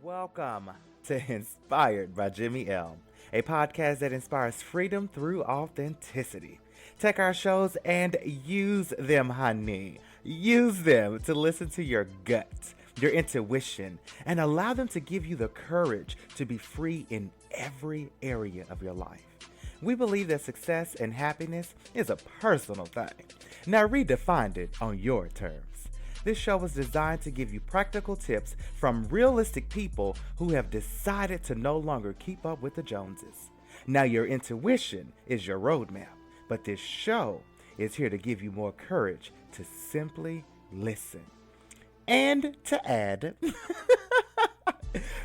Welcome to Inspired by JimmyL, a podcast that inspires freedom through authenticity. Take our shows and use them, honey. Use them to listen to your gut, your intuition, and allow them to give you the courage to be free in every area of your life. We believe that success and happiness is a personal thing. Now redefine it on your terms. This show was designed to give you practical tips from realistic people who have decided to no longer keep up with the Joneses. Now, your intuition is your roadmap, but this show is here to give you more courage to simply listen. And to add,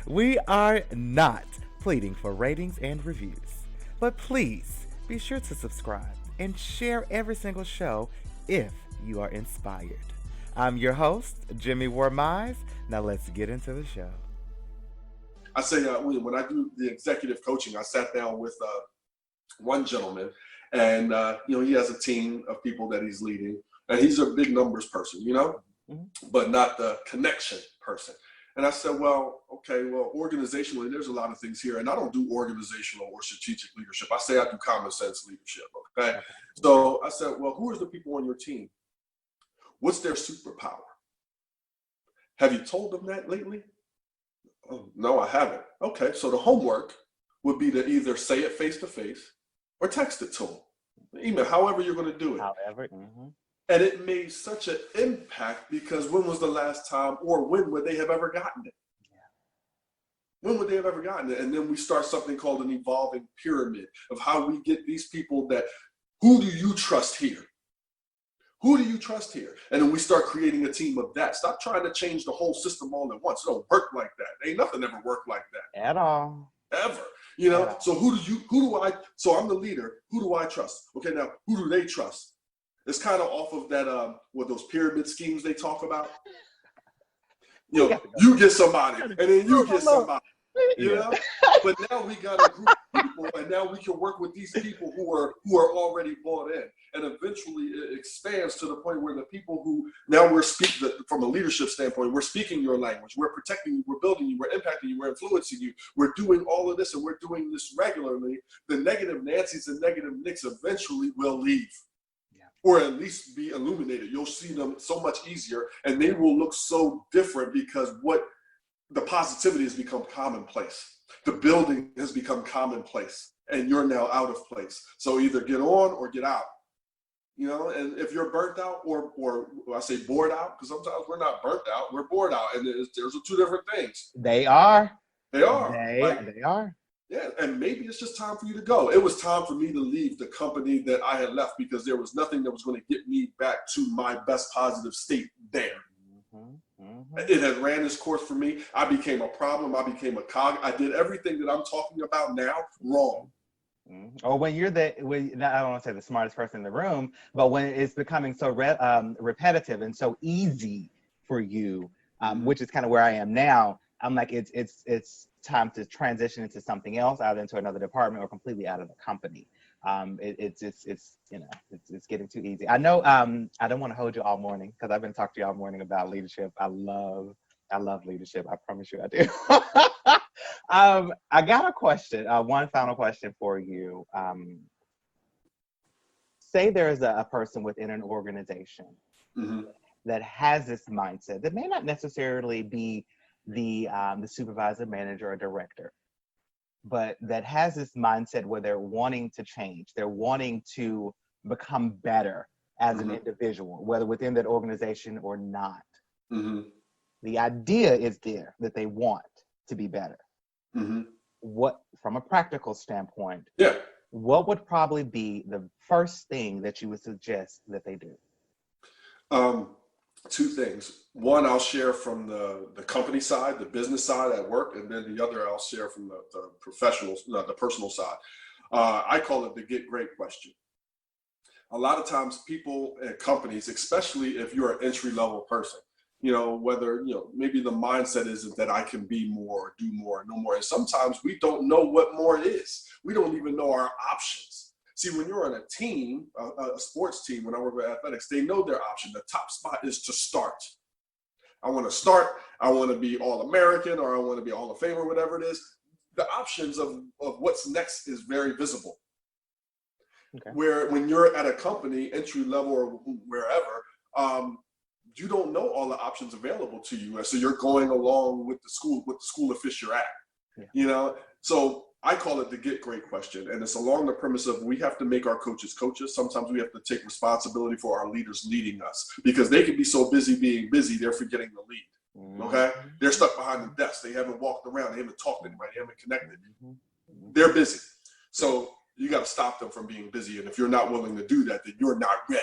we are not pleading for ratings and reviews, but please be sure to subscribe and share every single show if you are inspired. I'm your host, Jimmy Warr Mize. Now let's get into the show. I say when I do the executive coaching, I sat down with one gentleman, and he has a team of people that he's leading, and he's a big numbers person, but not the connection person. And I said, organizationally, there's a lot of things here, and I don't do organizational or strategic leadership. I say I do common sense leadership. Okay. So I said, well, who are the people on your team? What's their superpower? Have you told them that lately? Oh, no, I haven't. Okay, so the homework would be to either say it face to face or text it to them. Email, however you're going to do it. And it made such an impact because when was the last time or when would they have ever gotten it? When would they have ever gotten it? And then we start something called an evolving pyramid of how we get these people that, who do you trust here? Who do you trust here? And then we start creating a team of that. Stop trying to change the whole system all at once. It don't work like that. Ain't nothing ever worked like that. At all. Ever. So so I'm the leader. Who do I trust? Okay, now who do they trust? It's kind of off of that, those pyramid schemes they talk about. You get somebody, and then you get somebody. But now we got a group of people, and now we can work with these people who are already bought in, and eventually it expands to the point where the people who now we're speaking from a leadership standpoint, we're speaking your language, we're protecting you, we're building you, we're impacting you, we're influencing you, we're doing all of this, and we're doing this regularly. The negative Nancys and negative Nicks eventually will leave. Or at least be illuminated. You'll see them so much easier, and they will look so different because the positivity has become commonplace. The building has become commonplace, and you're now out of place. So either get on or get out. And if you're burnt out or I say bored out, because sometimes we're not burnt out, we're bored out, and there's two different things. They are. They are. They are. Yeah, and maybe it's just time for you to go. It was time for me to leave the company that I had left because there was nothing that was going to get me back to my best positive state there. It had ran its course for me. I became a problem. I became a cog. I did everything that I'm talking about now wrong. Or when you're I don't want to say the smartest person in the room, but when it's becoming so repetitive and so easy for you, which is kind of where I am now. I'm like, it's time to transition into something else, either into another department or completely out of the company. It's getting too easy. I know. I don't want to hold you all morning because I've been talking to you all morning about leadership. I love leadership. I promise you, I do. I got a question. One final question for you. Say there's a person within an organization that has this mindset that may not necessarily be the supervisor, manager, or director, but that has this mindset where they're wanting to change. They're wanting to become better as an individual, whether within that organization or not. The idea is there that they want to be better. What, from a practical standpoint, what would probably be the first thing that you would suggest that they do? Two things. One, I'll share from the company side, the business side at work, and then the other I'll share from the professional, the personal side. I call it the get great question. A lot of times people at companies, especially if you're an entry-level person, whether, maybe the mindset isn't that I can be more or do more or no more. And sometimes we don't know what more is. We don't even know our options. See, when you're on a team, a sports team, when I work with athletics, they know their option. The top spot is to start. I want to start, I want to be All-American, or I want to be Hall of Fame, or whatever it is. The options of what's next is very visible. Okay. Where when you're at a company, entry level or wherever, you don't know all the options available to you. So you're going along with the school of fish you're at. Yeah. You know, so I call it the get great question. And it's along the premise of we have to make our coaches coaches. Sometimes we have to take responsibility for our leaders leading us, because they can be so busy being busy, they're forgetting the lead. Okay? They're stuck behind the desk. They haven't walked around. They haven't talked to anybody. They haven't connected. They're busy. So you got to stop them from being busy. And if you're not willing to do that, then you're not ready.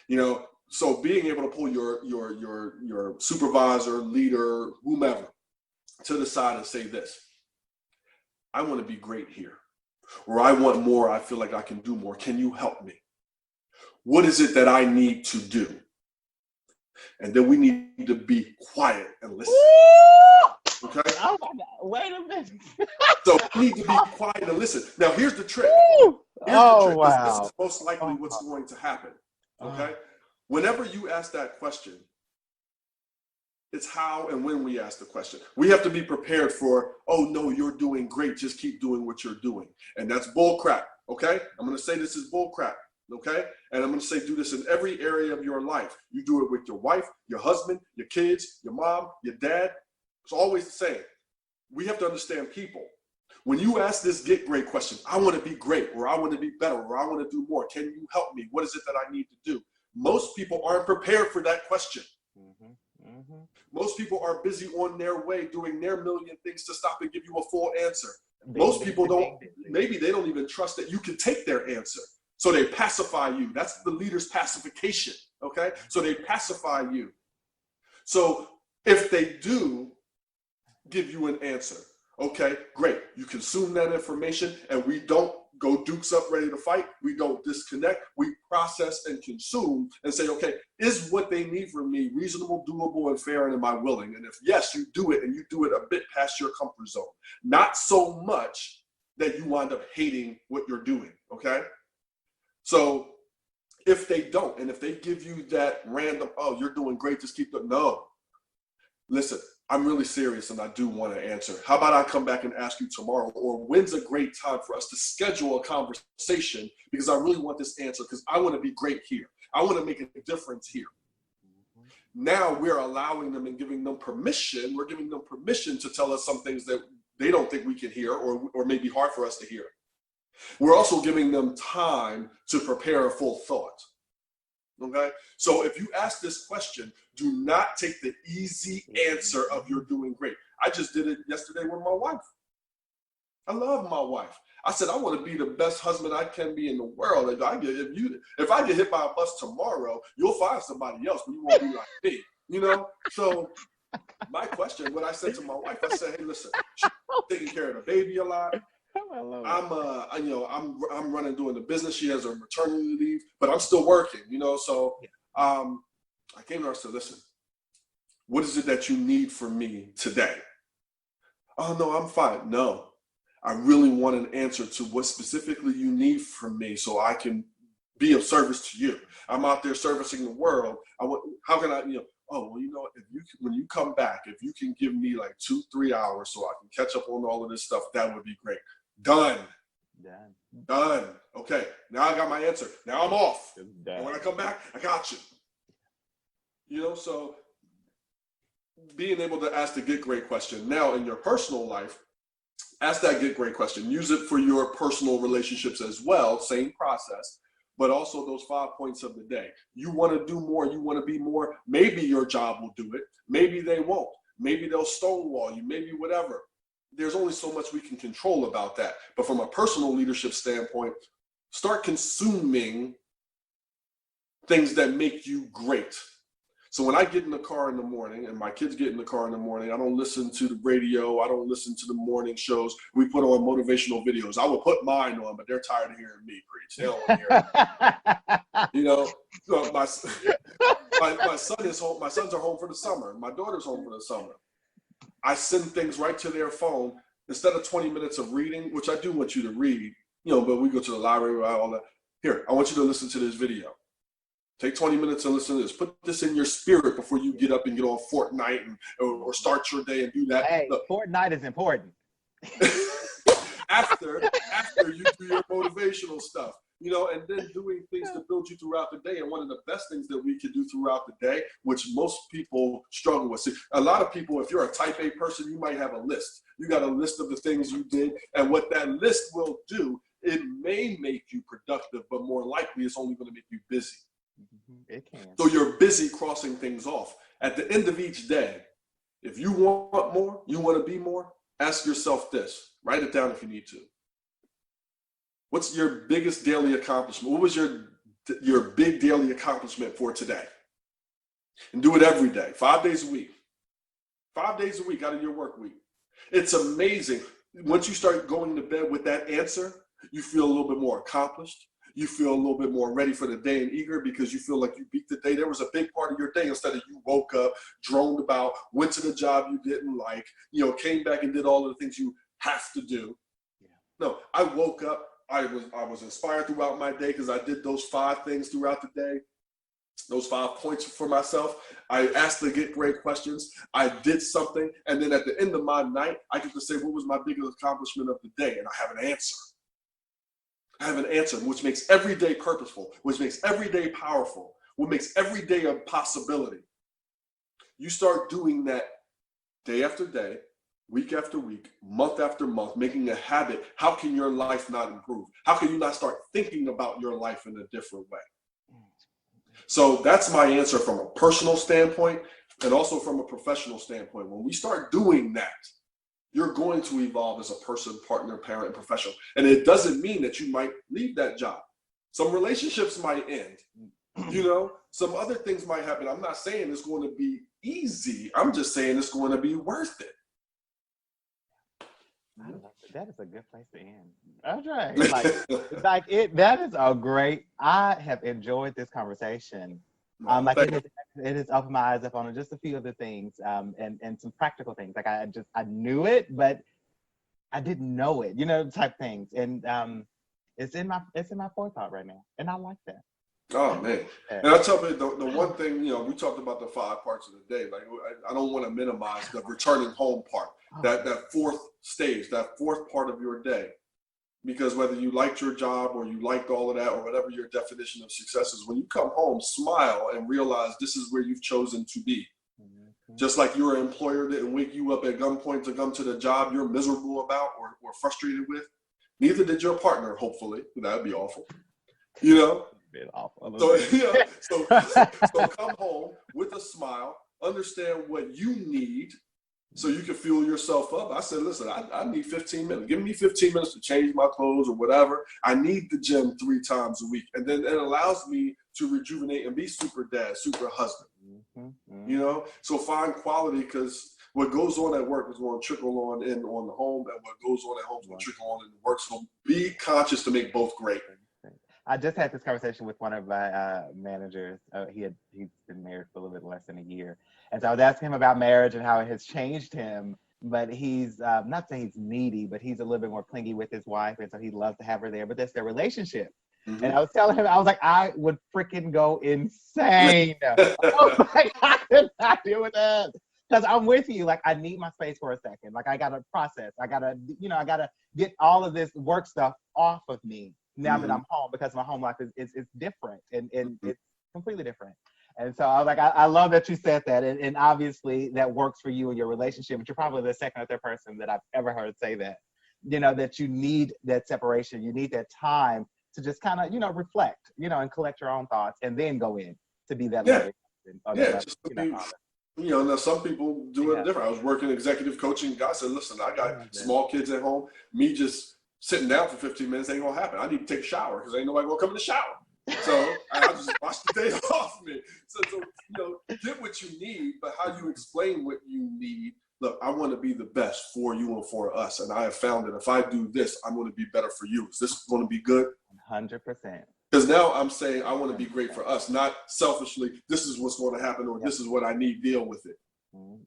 You know, so being able to pull your supervisor, leader, whomever to the side and say this: I want to be great here, or I want more. I feel like I can do more. Can you help me? What is it that I need to do? And then we need to be quiet and listen. Okay? Oh my God. Wait a minute. So we need to be quiet and listen. Now, here's the trick. Wow. This is most likely what's going to happen. Okay? Whenever you ask that question, it's how and when we ask the question. We have to be prepared for, oh, no, you're doing great. Just keep doing what you're doing. And that's bull crap. Okay? I'm going to say this is bull crap. Okay? And I'm going to say do this in every area of your life. You do it with your wife, your husband, your kids, your mom, your dad. It's always the same. We have to understand people. When you ask this get great question, I want to be great, or I want to be better, or I want to do more. Can you help me? What is it that I need to do? Most people aren't prepared for that question. Most people are busy on their way doing their million things to stop and give you a full answer. Most people don't, maybe they don't even trust that you can take their answer. So they pacify you. That's the leader's pacification, okay? So they pacify you. So if they do give you an answer, okay, great. You consume that information, and we don't go dukes up ready to fight. We don't disconnect. We process and consume and say, okay, is what they need from me reasonable, doable, and fair, and am I willing? And if yes, you do it, and you do it a bit past your comfort zone. Not so much that you wind up hating what you're doing, okay? So if they don't, and if they give you that random, oh, you're doing great, just keep doing, no. Listen, I'm really serious and I do want to answer. How about I come back and ask you tomorrow, or when's a great time for us to schedule a conversation, because I really want this answer, because I want to be great here. I want to make a difference here. Now we're allowing them and giving them permission. We're giving them permission to tell us some things that they don't think we can hear, or may be hard for us to hear. We're also giving them time to prepare a full thought. Okay? So if you ask this question, do not take the easy answer of you're doing great. I just did it yesterday with my wife. I love my wife. I said, I want to be the best husband I can be in the world. If I get hit by a bus tomorrow, you'll find somebody else, but you won't be like me. You know? So my question, what I said to my wife, I said, hey, listen, she's taking care of the baby a lot. I'm running, doing the business. She has her maternity leave, but I'm still working, you know? So I came to her and said, listen, what is it that you need from me today? Oh, no, I'm fine. No, I really want an answer to what specifically you need from me so I can be of service to you. I'm out there servicing the world. How can I, oh, well, when you come back, if you can give me like 2-3 hours so I can catch up on all of this stuff, that would be great. Done. Okay, now I got my answer. Now I'm off. And when I come back, I got you. So being able to ask the get great question. Now in your personal life, ask that get great question. Use it for your personal relationships as well, same process, but also those 5 points of the day. You want to do more, you want to be more. Maybe your job will do it. Maybe they won't. Maybe they'll stonewall you, maybe whatever. There's only so much we can control about that. But from a personal leadership standpoint, start consuming things that make you great. So when I get in the car in the morning, and my kids get in the car in the morning, I don't listen to the radio. I don't listen to the morning shows. We put on motivational videos. I will put mine on, but they're tired of hearing me preach. They don't want to hear it. My son is home. My sons are home for the summer. My daughter's home for the summer. I send things right to their phone. Instead of 20 minutes of reading, which I do want you to read, but we go to the library, all that. Here, I want you to listen to this video. Take 20 minutes and listen to this. Put this in your spirit before you get up and get on Fortnite or start your day and do that. Hey, Look, Fortnite is important. after you do your motivational stuff, you know, and then doing things to build you throughout the day. And one of the best things that we can do throughout the day, which most people struggle with. See, a lot of people, if you're a type A person, you might have a list. You got a list of the things you did, and what that list will do, it may make you productive, but more likely it's only going to make you busy. It can. So you're busy crossing things off. At the end of each day, if you want more, you want to be more, ask yourself this. Write it down if you need to. What's your biggest daily accomplishment? What was your big daily accomplishment for today? And do it every day, 5 days a week. 5 days a week out of your work week. It's amazing. Once you start going to bed with that answer, you feel a little bit more accomplished. You feel a little bit more ready for the day and eager because you feel like you beat the day. There was a big part of your day instead of you woke up, droned about, went to the job you didn't like, you know, came back and did all of the things you have to do. Yeah. No, I woke up. I was inspired throughout my day because I did those 5 things throughout the day, those 5 points for myself. I asked to get great questions. I did something. And then at the end of my night, I get to say, what was my biggest accomplishment of the day? And I have an answer. I have an answer, which makes every day purposeful, which makes every day powerful, what makes every day a possibility. You start doing that day after day, week after week, month after month, making a habit. How can your life not improve? How can you not start thinking about your life in a different way? So that's my answer from a personal standpoint and also from a professional standpoint. When we start doing that, you're going to evolve as a person, partner, parent, and professional. And it doesn't mean that you might leave that job. Some relationships might end. You know, some other things might happen. I'm not saying it's going to be easy. I'm just saying it's going to be worth it. That is a good place to end. Okay. That is a great, I have enjoyed this conversation. It has opened my eyes up on just a few of the things, and some practical things. Like I knew it, but I didn't know it, you know, type things. And it's in my forethought right now, and I like that. Oh man! And I tell you, the one thing, you know, we talked about the 5 parts of the day. Like I don't want to minimize the returning home part, that 4th stage, that 4th part of your day. Because whether you liked your job or you liked all of that or whatever your definition of success is, when you come home, smile and realize this is where you've chosen to be. Mm-hmm. Just like your employer didn't wake you up at gunpoint to come to the job you're miserable about or frustrated with. Neither did your partner, hopefully. That would be awful. You know? So come home with a smile, understand what you need, so you can fuel yourself up. I said, listen, I need 15 minutes. Give me 15 minutes to change my clothes or whatever. I need the gym 3 times a week. And then it allows me to rejuvenate and be super dad, super husband. Mm-hmm. You know? So find quality, because what goes on at work is going to trickle on in on the home, and what goes on at home is going to trickle on in the work. So be conscious to make both great. I just had this conversation with one of my managers. He's been married for a little bit less than a year. And so I was asking him about marriage and how it has changed him. But he's not saying he's needy, but he's a little bit more clingy with his wife. And so he loves to have her there. But that's their relationship. Mm-hmm. And I was telling him, I was like, I would freaking go insane. I could not deal with that. Because I'm with you. Like, I need my space for a second. Like, I got to process. I got to get all of this work stuff off of me now that I'm home, because my home life is different and it's completely different. And so I was like, I love that you said that. And obviously that works for you and your relationship, but you're probably the second or third person that I've ever heard say that, you know, that you need that separation. You need that time to just kind of, you know, reflect, you know, and collect your own thoughts and then go in to be that leader. You know, now some people do it different. I was working executive coaching. God said, listen, I got small kids at home. Me just sitting down for 15 minutes ain't gonna happen. I need to take a shower because ain't nobody gonna come in the shower. So I just wash the day off me. So, you know, get what you need, but how you explain what you need. Look, I want to be the best for you and for us. And I have found that if I do this, I'm going to be better for you. Is this going to be good? 100%. Because now I'm saying I want to be great for us, not selfishly, this is what's going to happen or this is what I need, deal with it.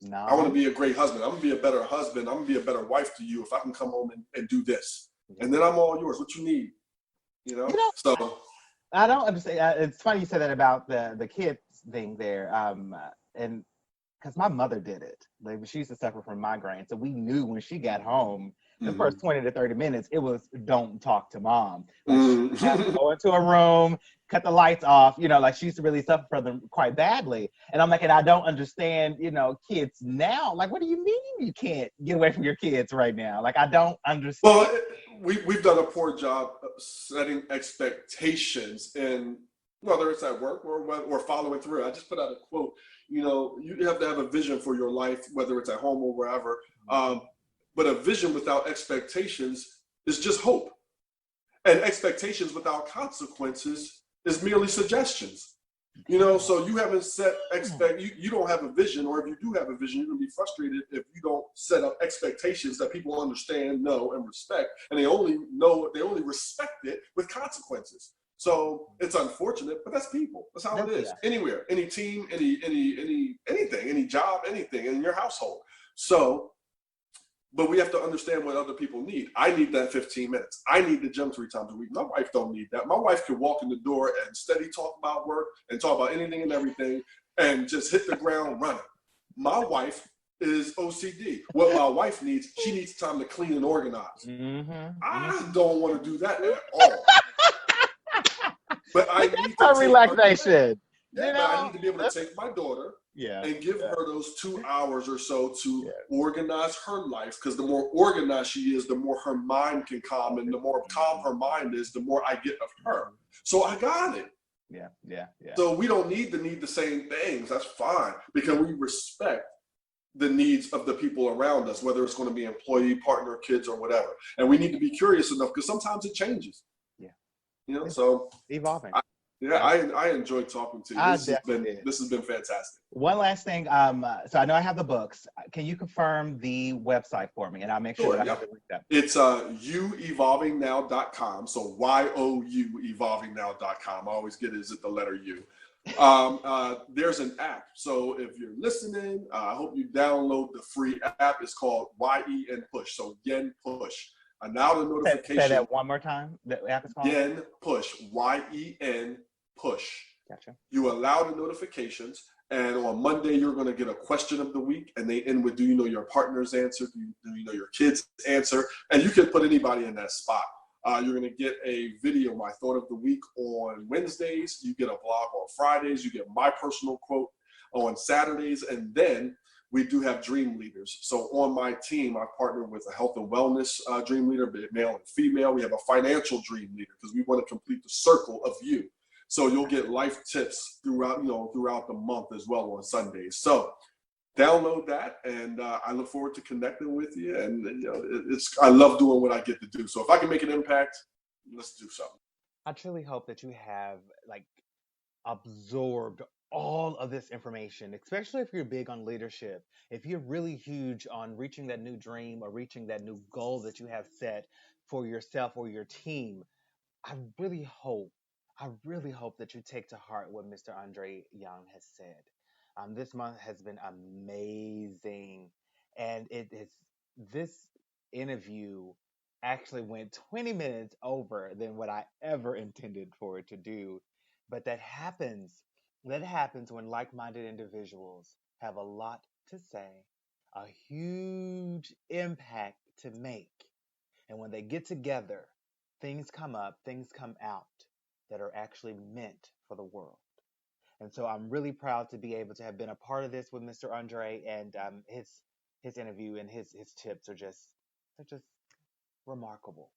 No. I want to be a great husband. I'm going to be a better husband. I'm going to be a better wife to you if I can come home and do this. And then I'm all yours. What you need, you know? So I don't understand. It's funny you said that about the kids thing there. And because my mother did it. Like she used to suffer from migraine, so we knew when she got home, the first 20 to 30 minutes, it was don't talk to mom. Like she would have to go into a room, cut the lights off. Like she used to really suffer from them quite badly. And I'm like, and I don't understand, kids now. Like, what do you mean you can't get away from your kids right now? Like, I don't understand. Well, we've done a poor job of setting expectations, and whether it's at work or following through. I just put out a quote. You have to have a vision for your life, whether it's at home or wherever. But a vision without expectations is just hope. And expectations without consequences is merely suggestions. So you haven't set you don't have a vision, or if you do have a vision, you're gonna be frustrated if you don't set up expectations that people understand, know, and respect. And they only respect it with consequences. So it's unfortunate, but that's people. That's how it is. Yeah. Anywhere, any team, anything, any job, anything in your household. So, but we have to understand what other people need. I need that 15 minutes. I need the gym 3 times a week. My wife don't need that. My wife can walk in the door and steady talk about work and talk about anything and everything and just hit the ground running. My wife is OCD. What my wife needs, she needs time to clean and organize. I don't want to do that at all. But I need to relaxation. But I need to be able to take my daughter and give her those 2 hours or so to organize her life, because the more organized she is, the more her mind can calm, and the more calm her mind is, the more I get of her. So I got it. Yeah. So we don't need the same things. That's fine, because we respect the needs of the people around us, whether it's going to be employee, partner, kids, or whatever. And we need to be curious enough, because sometimes it changes. So evolving. I enjoyed talking to you. This has been fantastic. One last thing. So I know I have the books. Can you confirm the website for me? And I'll make sure that I have it linked up. It's youevolvingnow.com. So YOU evolvingnow.com. I always get is it the letter U. There's an app. So if you're listening, I hope you download the free app. It's called YEN Push. So Yen Push. And now the notification. Say that one more time. The app is called Yen Push. YEN Push. Gotcha. You allow the notifications, and on Monday you're going to get a question of the week, and they end with, do you know your partner's answer? Do you know your kid's answer? And you can put anybody in that spot. You're going to get a video, my thought of the week, on Wednesdays. You get a blog on Fridays. You get my personal quote on Saturdays, and then we do have dream leaders. So on my team, I partner with a health and wellness dream leader, male and female. We have a financial dream leader, because we want to complete the circle of you. So you'll get life tips throughout the month as well on Sundays. So download that, and I look forward to connecting with you. And I love doing what I get to do. So if I can make an impact, let's do something. I truly hope that you have absorbed all of this information, especially if you're big on leadership, if you're really huge on reaching that new dream or reaching that new goal that you have set for yourself or your team. I really hope that you take to heart what Mr. Andre Young has said. This month has been amazing, and this interview actually went 20 minutes over than what I ever intended for it to do. But that happens when like-minded individuals have a lot to say, a huge impact to make. And when they get together, things come up, things come out that are actually meant for the world. And so I'm really proud to be able to have been a part of this with Mr. Andre, and his interview and his tips are just remarkable.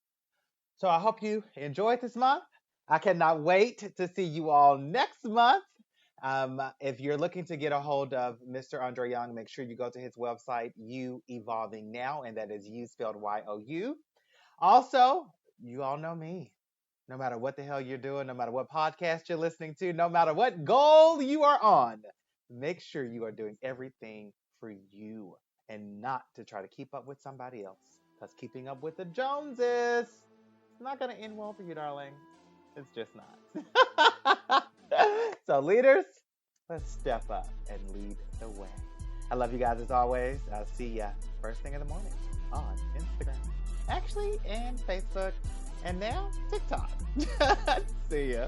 So I hope you enjoyed this month. I cannot wait to see you all next month. If you're looking to get a hold of Mr. Andre Young, make sure you go to his website, You Evolving Now, and that is You spelled YOU. Also, you all know me. No matter what the hell you're doing, no matter what podcast you're listening to, no matter what goal you are on, make sure you are doing everything for you and not to try to keep up with somebody else. Because keeping up with the Joneses, it's not going to end well for you, darling. It's just not. So leaders, let's step up and lead the way. I love you guys as always. I'll see ya first thing in the morning on Instagram. Actually, and Facebook. And now TikTok. See ya.